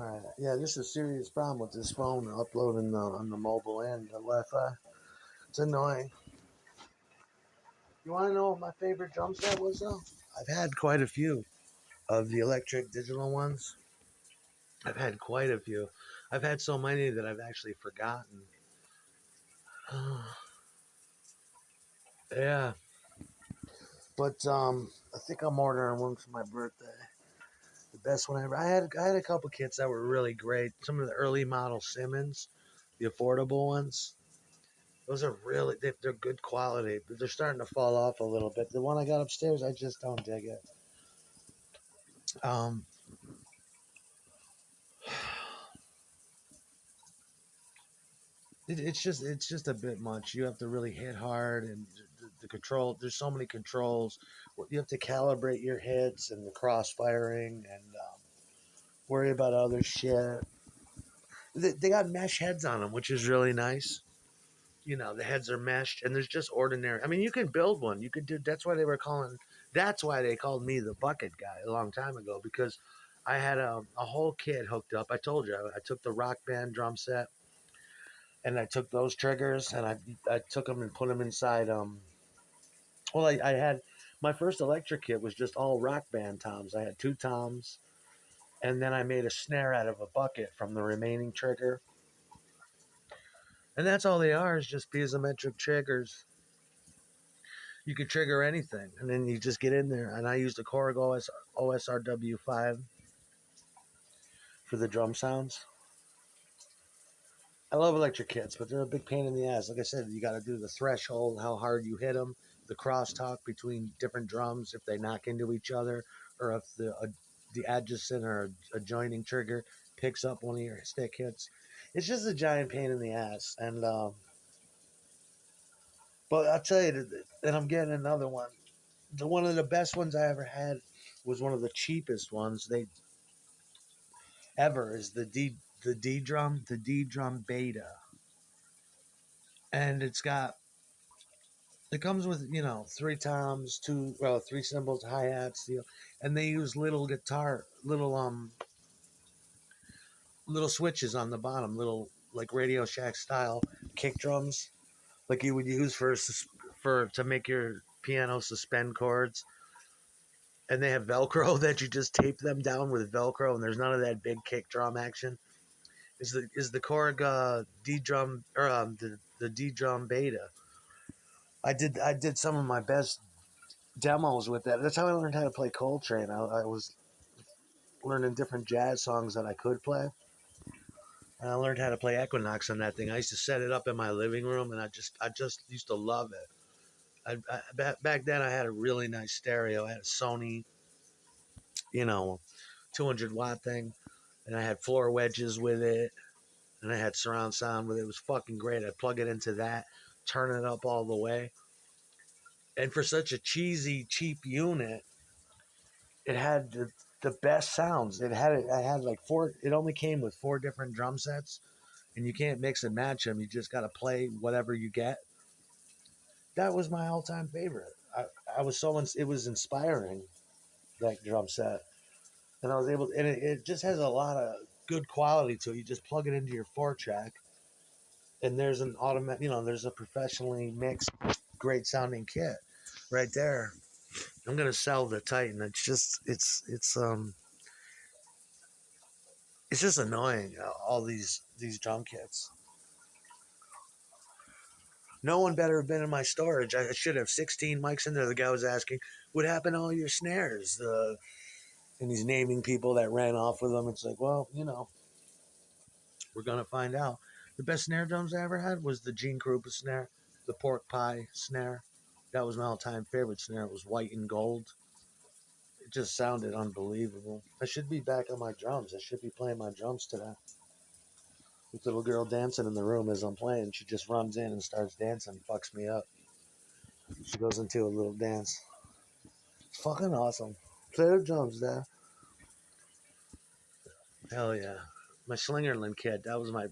Alright, yeah, this is a serious problem with this phone uploading on the mobile and the Wi-Fi. It's annoying. You want to know what my favorite drum set was, though? I've had quite a few of the electric digital ones. I've had quite a few. I've had so many that I've actually forgotten. Yeah, but I think I'm ordering one for my birthday. The best one ever. I had a couple kits that were really great. Some of the early model Simmons, the affordable ones. Those are really they're good quality, but they're starting to fall off a little bit. The one I got upstairs, I just don't dig it. Um, it's just a bit much. You have to really hit hard, and the control. There's so many controls. You have to calibrate your hits and the cross firing, and worry about other shit. They got mesh heads on them, which is really nice. The heads are meshed, and there's just ordinary. I mean, you can build one. You could do. That's why they were calling. That's why they called me the bucket guy a long time ago, because I had a whole kit hooked up. I told you I took the Rock Band drum set, and I took those triggers, and I took them and put them inside. Well, I had my first electric kit was just all Rock Band toms. I had two toms, and then I made a snare out of a bucket from the remaining trigger, and that's all they are is just piezometric triggers. You could trigger anything, and then you just get in there. And I used a Korg OSRW5 for the drum sounds. I love electric kits, but they're a big pain in the ass. Like I said, you got to do the threshold, how hard you hit them, the crosstalk between different drums if they knock into each other, or if the adjacent or adjoining trigger picks up one of your stick hits. It's just a giant pain in the ass, and but I'll tell you, and I'm getting another one. One of the best ones I ever had was one of the cheapest ones they ever is the D drum Beta, and it comes with three toms, three cymbals, hi hats, and they use little switches on the bottom, little like Radio Shack style kick drums, like you would use for to make your piano suspend chords. And they have Velcro that you just tape them down with Velcro, and there's none of that big kick drum action. Is the Korg D drum or the D drum Beta? I did some of my best demos with that. That's how I learned how to play Coltrane. I was learning different jazz songs that I could play, and I learned how to play Equinox on that thing. I used to set it up in my living room, and I just used to love it. Back then I had a really nice stereo. I had a Sony, you know, 200-watt thing, and I had floor wedges with it, and I had surround sound with it. It was fucking great. I'd plug it into that, turn it up all the way, and for such a cheesy, cheap unit, it had the best sounds. I had like four. It only came with four different drum sets, and you can't mix and match them. You just got to play whatever you get. That was my all-time favorite. I was it was inspiring, that drum set, and I was able to, and it just has a lot of good quality to it. You just plug it into your four track, and there's an automatic. There's a professionally mixed, great sounding kit right there. I'm gonna sell the Titan. It's just annoying. All these drum kits. No one better have been in my storage. I should have 16 mics in there. The guy was asking, "What happened to all your snares?" And he's naming people that ran off with them. It's like, well, we're gonna find out. The best snare drums I ever had was the Gene Krupa snare, the pork pie snare. That was my all-time favorite snare. It was white and gold. It just sounded unbelievable. I should be back on my drums. I should be playing my drums today. With the little girl dancing in the room as I'm playing, she just runs in and starts dancing, fucks me up. She goes into a little dance. It's fucking awesome. Play the drums there. Hell yeah. My Slingerland kid, that was my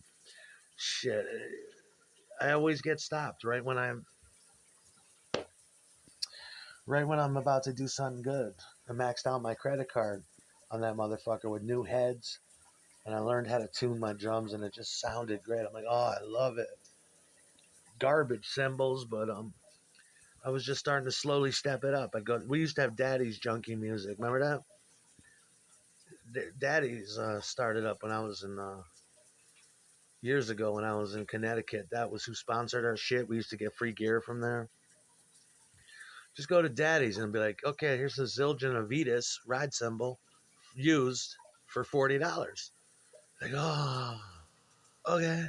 shit. I always get stopped right when I'm about to do something good. I maxed out my credit card on that motherfucker with new heads, and I learned how to tune my drums, and it just sounded great. I'm like, oh, I love it. Garbage cymbals, but I was just starting to slowly step it up. I go. We used to have Daddy's Junkie Music. Remember that? Daddy's started up when I was in years ago when I was in Connecticut. That was who sponsored our shit. We used to get free gear from there. Just go to Daddy's and be like, okay, here's the Zildjian Avitas ride cymbal used for $40. Like, oh, okay,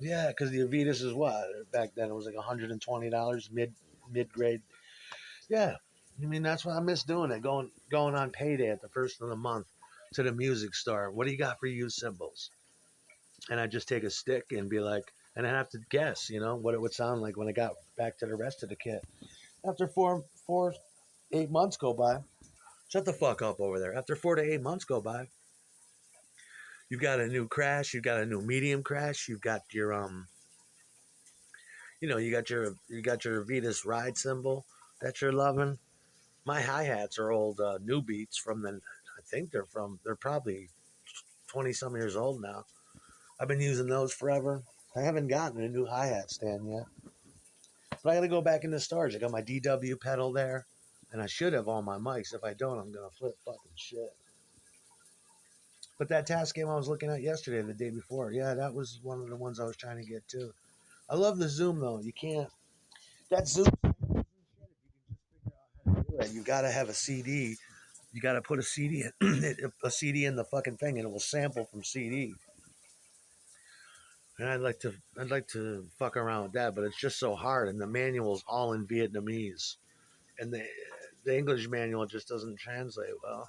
yeah, because the Avitas is what back then it was like $120 mid grade. Yeah, I mean that's what I miss doing it. Going on payday at the first of the month to the music store. What do you got for used cymbals? And I just take a stick and be like, and I have to guess, what it would sound like when I got back to the rest of the kit. After 8 months go by, shut the fuck up over there. After 4 to 8 months go by, you've got a new crash, you've got a new medium crash, you've got your you got your Vitas ride cymbal that you're loving. My hi hats are old new beats from the. I think they're probably 20 some years old now. I've been using those forever. I haven't gotten a new hi hat stand yet, but I got to go back into storage. I got my DW pedal there, and I should have all my mics. If I don't, I'm gonna flip fucking shit. But that task game I was looking at yesterday, the day before, yeah, that was one of the ones I was trying to get too. I love the Zoom though. You can't that Zoom. You got to have a CD. You got to put a CD in, a CD in the fucking thing, and it will sample from CD. And I'd like to fuck around with that, but it's just so hard, and the manual's all in Vietnamese, and the English manual just doesn't translate well.